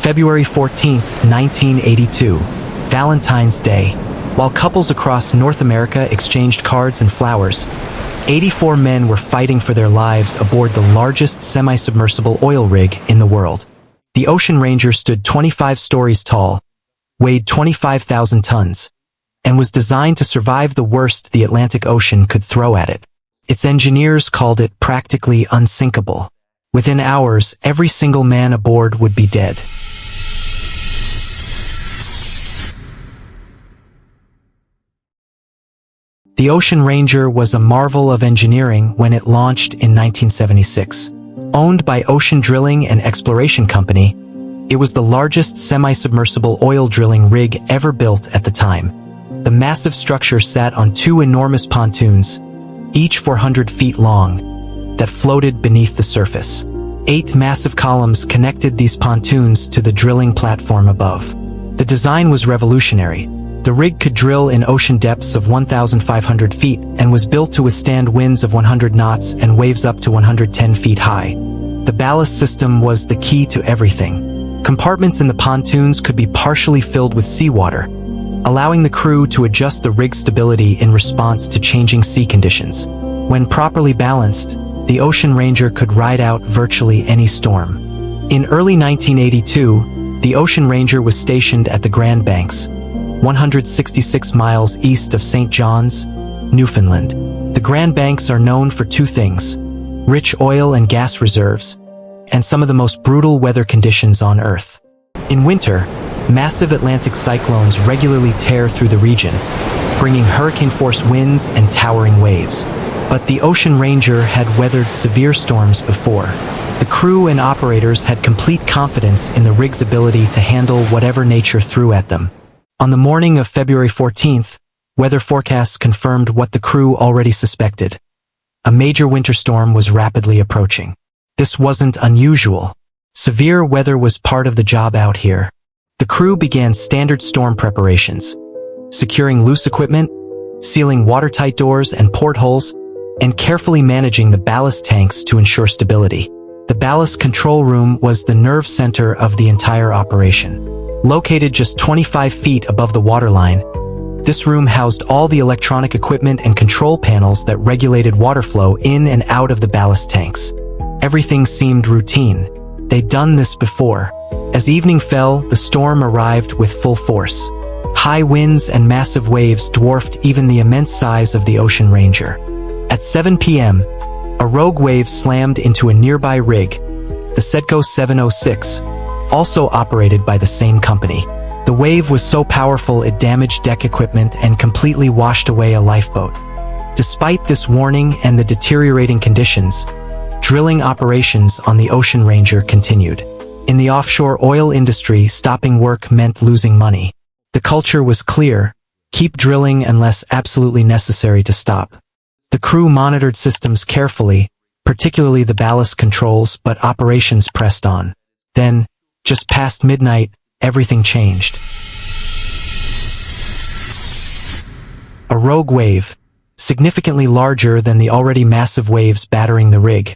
February 14th, 1982, Valentine's Day. While couples across North America exchanged cards and flowers, 84 men were fighting for their lives aboard the largest semi-submersible oil rig in the world. The Ocean Ranger stood 25 stories tall, weighed 25,000 tons, and was designed to survive the worst the Atlantic Ocean could throw at it. Its engineers called it practically unsinkable. Within hours, every single man aboard would be dead. The Ocean Ranger was a marvel of engineering when it launched in 1976. Owned by Ocean Drilling and Exploration Company, it was the largest semi-submersible oil drilling rig ever built at the time. The massive structure sat on two enormous pontoons, each 400 feet long, that floated beneath the surface. 8 massive columns connected these pontoons to the drilling platform above. The design was revolutionary. The rig could drill in ocean depths of 1,500 feet and was built to withstand winds of 100 knots and waves up to 110 feet high. The ballast system was the key to everything. Compartments in the pontoons could be partially filled with seawater, allowing the crew to adjust the rig's stability in response to changing sea conditions. When properly balanced, the Ocean Ranger could ride out virtually any storm. In early 1982, the Ocean Ranger was stationed at the Grand Banks, 166 miles east of St. John's, Newfoundland. The Grand Banks are known for two things: rich oil and gas reserves, and some of the most brutal weather conditions on Earth. In winter, massive Atlantic cyclones regularly tear through the region, bringing hurricane-force winds and towering waves. But the Ocean Ranger had weathered severe storms before. The crew and operators had complete confidence in the rig's ability to handle whatever nature threw at them. On the morning of February 14th, weather forecasts confirmed what the crew already suspected. A major winter storm was rapidly approaching. This wasn't unusual. Severe weather was part of the job out here. The crew began standard storm preparations, securing loose equipment, sealing watertight doors and portholes, and carefully managing the ballast tanks to ensure stability. The ballast control room was the nerve center of the entire operation. Located just 25 feet above the waterline, this room housed all the electronic equipment and control panels that regulated water flow in and out of the ballast tanks. Everything seemed routine. They'd done this before. As evening fell, the storm arrived with full force. High winds and massive waves dwarfed even the immense size of the Ocean Ranger. At 7 p.m., a rogue wave slammed into a nearby rig, the Sedco 706, also operated by the same company. The wave was so powerful it damaged deck equipment and completely washed away a lifeboat. Despite this warning and the deteriorating conditions, drilling operations on the Ocean Ranger continued. In the offshore oil industry, stopping work meant losing money. The culture was clear: keep drilling unless absolutely necessary to stop. The crew monitored systems carefully, particularly the ballast controls, but operations pressed on. Then, just past midnight, everything changed. A rogue wave, significantly larger than the already massive waves battering the rig,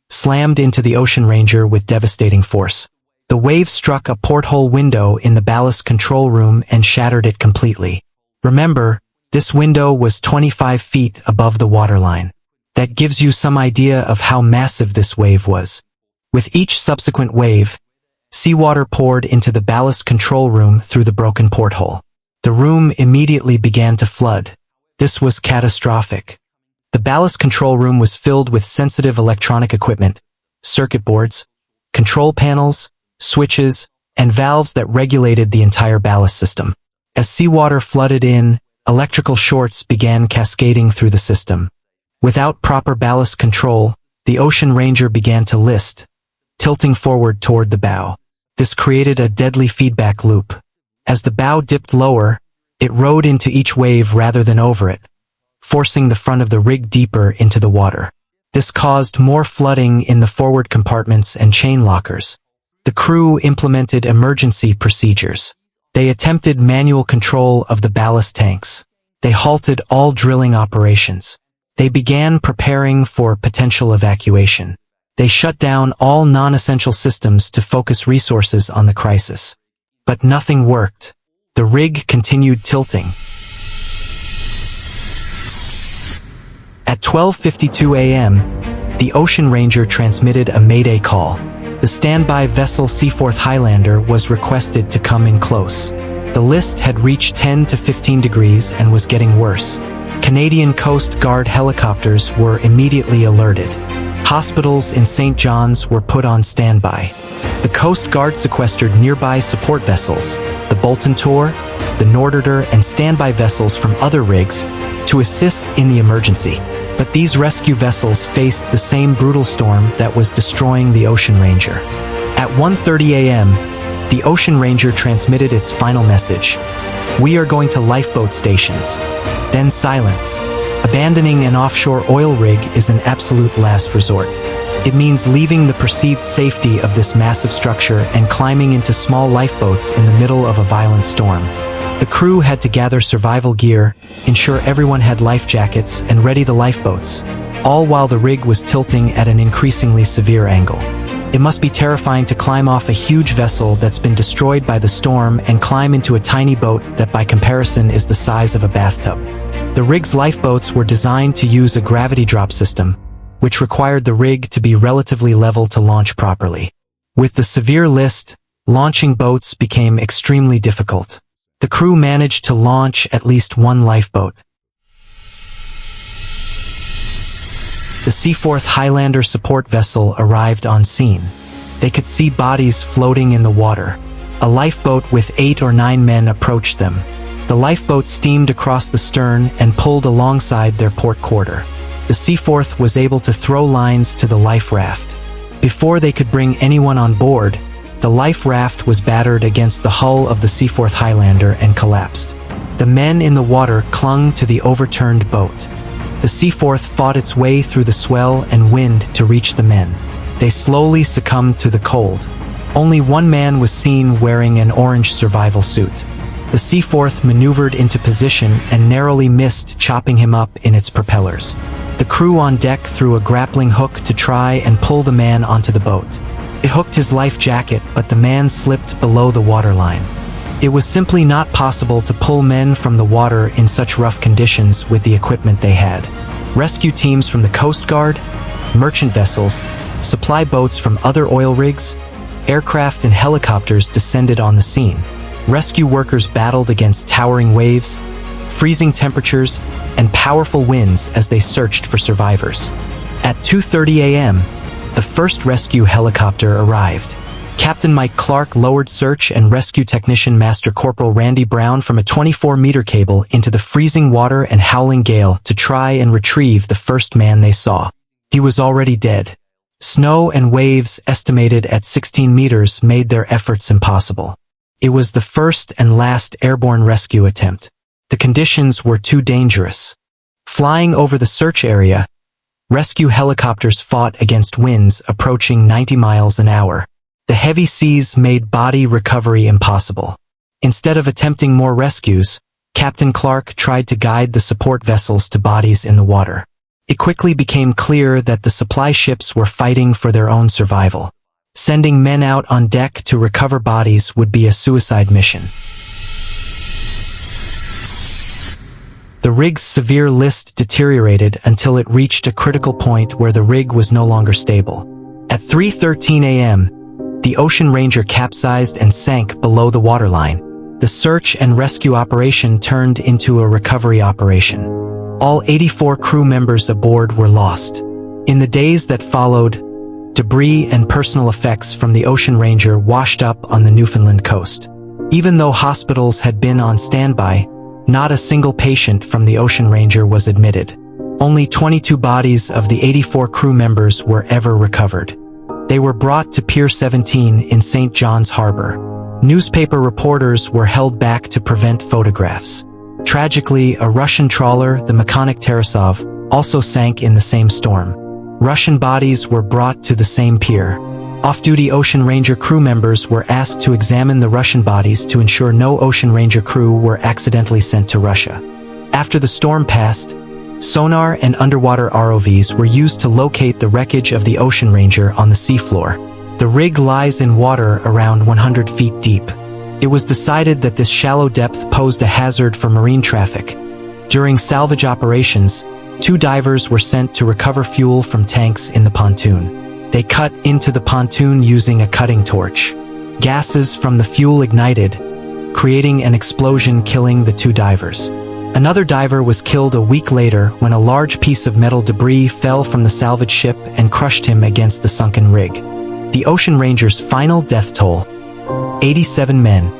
slammed into the Ocean Ranger with devastating force. The wave struck a porthole window in the ballast control room and shattered it completely. Remember, this window was 25 feet above the waterline. That gives you some idea of how massive this wave was. With each subsequent wave, seawater poured into the ballast control room through the broken porthole. The room immediately began to flood. This was catastrophic. The ballast control room was filled with sensitive electronic equipment, circuit boards, control panels, switches, and valves that regulated the entire ballast system. As seawater flooded in, electrical shorts began cascading through the system. Without proper ballast control, the Ocean Ranger began to list, tilting forward toward the bow. This created a deadly feedback loop. As the bow dipped lower, it rode into each wave rather than over it, forcing the front of the rig deeper into the water. This caused more flooding in the forward compartments and chain lockers. The crew implemented emergency procedures. They attempted manual control of the ballast tanks. They halted all drilling operations. They began preparing for potential evacuation. They shut down all non-essential systems to focus resources on the crisis. But nothing worked. The rig continued tilting. At 12:52 a.m., the Ocean Ranger transmitted a mayday call. The standby vessel Seaforth Highlander was requested to come in close. The list had reached 10 to 15 degrees and was getting worse. Canadian Coast Guard helicopters were immediately alerted. Hospitals in St. John's were put on standby. The Coast Guard sequestered nearby support vessels, the Bolton Tor, the Norderder, and standby vessels from other rigs to assist in the emergency. But these rescue vessels faced the same brutal storm that was destroying the Ocean Ranger. At 1:30 a.m., the Ocean Ranger transmitted its final message. "We are going to lifeboat stations." Then silence. Abandoning an offshore oil rig is an absolute last resort. It means leaving the perceived safety of this massive structure and climbing into small lifeboats in the middle of a violent storm. The crew had to gather survival gear, ensure everyone had life jackets, and ready the lifeboats, all while the rig was tilting at an increasingly severe angle. It must be terrifying to climb off a huge vessel that's been destroyed by the storm and climb into a tiny boat that by comparison is the size of a bathtub. The rig's lifeboats were designed to use a gravity drop system, which required the rig to be relatively level to launch properly. With the severe list, launching boats became extremely difficult. The crew managed to launch at least one lifeboat. The Seaforth Highlander support vessel arrived on scene. They could see bodies floating in the water. A lifeboat with 8 or 9 men approached them. The lifeboat steamed across the stern and pulled alongside their port quarter. The Seaforth was able to throw lines to the life raft. Before they could bring anyone on board, the life raft was battered against the hull of the Seaforth Highlander and collapsed. The men in the water clung to the overturned boat. The Seaforth fought its way through the swell and wind to reach the men. They slowly succumbed to the cold. Only one man was seen wearing an orange survival suit. The Seaforth maneuvered into position and narrowly missed chopping him up in its propellers. The crew on deck threw a grappling hook to try and pull the man onto the boat. It hooked his life jacket, but the man slipped below the waterline. It was simply not possible to pull men from the water in such rough conditions with the equipment they had. Rescue teams from the Coast Guard, merchant vessels, supply boats from other oil rigs, aircraft and helicopters descended on the scene. Rescue workers battled against towering waves, freezing temperatures, and powerful winds as they searched for survivors. At 2:30 a.m., the first rescue helicopter arrived. Captain Mike Clark lowered search and rescue technician Master Corporal Randy Brown from a 24-meter cable into the freezing water and howling gale to try and retrieve the first man they saw. He was already dead. Snow and waves estimated at 16 meters made their efforts impossible. It was the first and last airborne rescue attempt. The conditions were too dangerous. Flying over the search area, rescue helicopters fought against winds approaching 90 miles an hour. The heavy seas made body recovery impossible. Instead of attempting more rescues, Captain Clark tried to guide the support vessels to bodies in the water. It quickly became clear that the supply ships were fighting for their own survival. Sending men out on deck to recover bodies would be a suicide mission. The rig's severe list deteriorated until it reached a critical point where the rig was no longer stable. At 3:13 a.m., the Ocean Ranger capsized and sank below the waterline. The search and rescue operation turned into a recovery operation. All 84 crew members aboard were lost. In the days that followed, debris and personal effects from the Ocean Ranger washed up on the Newfoundland coast. Even though hospitals had been on standby, not a single patient from the Ocean Ranger was admitted. Only 22 bodies of the 84 crew members were ever recovered. They were brought to Pier 17 in St. John's Harbor. Newspaper reporters were held back to prevent photographs. Tragically, a Russian trawler, the Mechanic Tarasov, also sank in the same storm. Russian bodies were brought to the same pier. Off-duty Ocean Ranger crew members were asked to examine the Russian bodies to ensure no Ocean Ranger crew were accidentally sent to Russia. After the storm passed, Sonar and underwater ROVs were used to locate the wreckage of the Ocean Ranger on the seafloor. The rig lies in water around 100 feet deep. It was decided that this shallow depth posed a hazard for marine traffic. During salvage operations, 2 divers were sent to recover fuel from tanks in the pontoon. They cut into the pontoon using a cutting torch. Gases from the fuel ignited, creating an explosion, killing the 2 divers. Another diver was killed a week later when a large piece of metal debris fell from the salvage ship and crushed him against the sunken rig. The Ocean Ranger's final death toll: 87 men,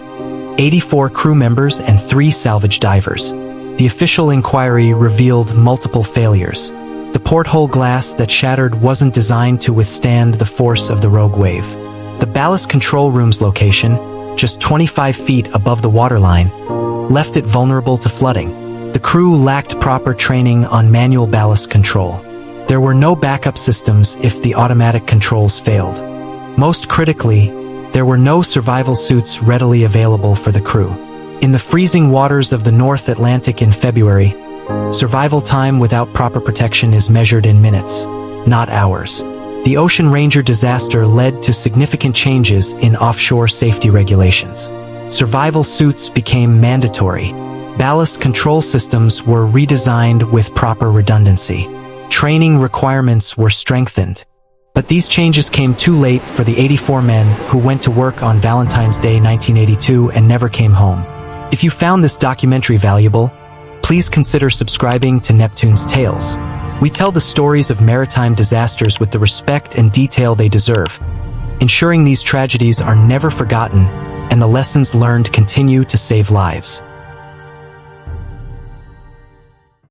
84 crew members and 3 salvage divers. The official inquiry revealed multiple failures. The porthole glass that shattered wasn't designed to withstand the force of the rogue wave. The ballast control room's location, just 25 feet above the waterline, left it vulnerable to flooding. The crew lacked proper training on manual ballast control. There were no backup systems if the automatic controls failed. Most critically, there were no survival suits readily available for the crew. In the freezing waters of the North Atlantic in February, survival time without proper protection is measured in minutes, not hours. The Ocean Ranger disaster led to significant changes in offshore safety regulations. Survival suits became mandatory. Ballast control systems were redesigned with proper redundancy. Training requirements were strengthened. But these changes came too late for the 84 men who went to work on Valentine's Day 1982 and never came home. If you found this documentary valuable, please consider subscribing to Neptune's Tales. We tell the stories of maritime disasters with the respect and detail they deserve, ensuring these tragedies are never forgotten and the lessons learned continue to save lives.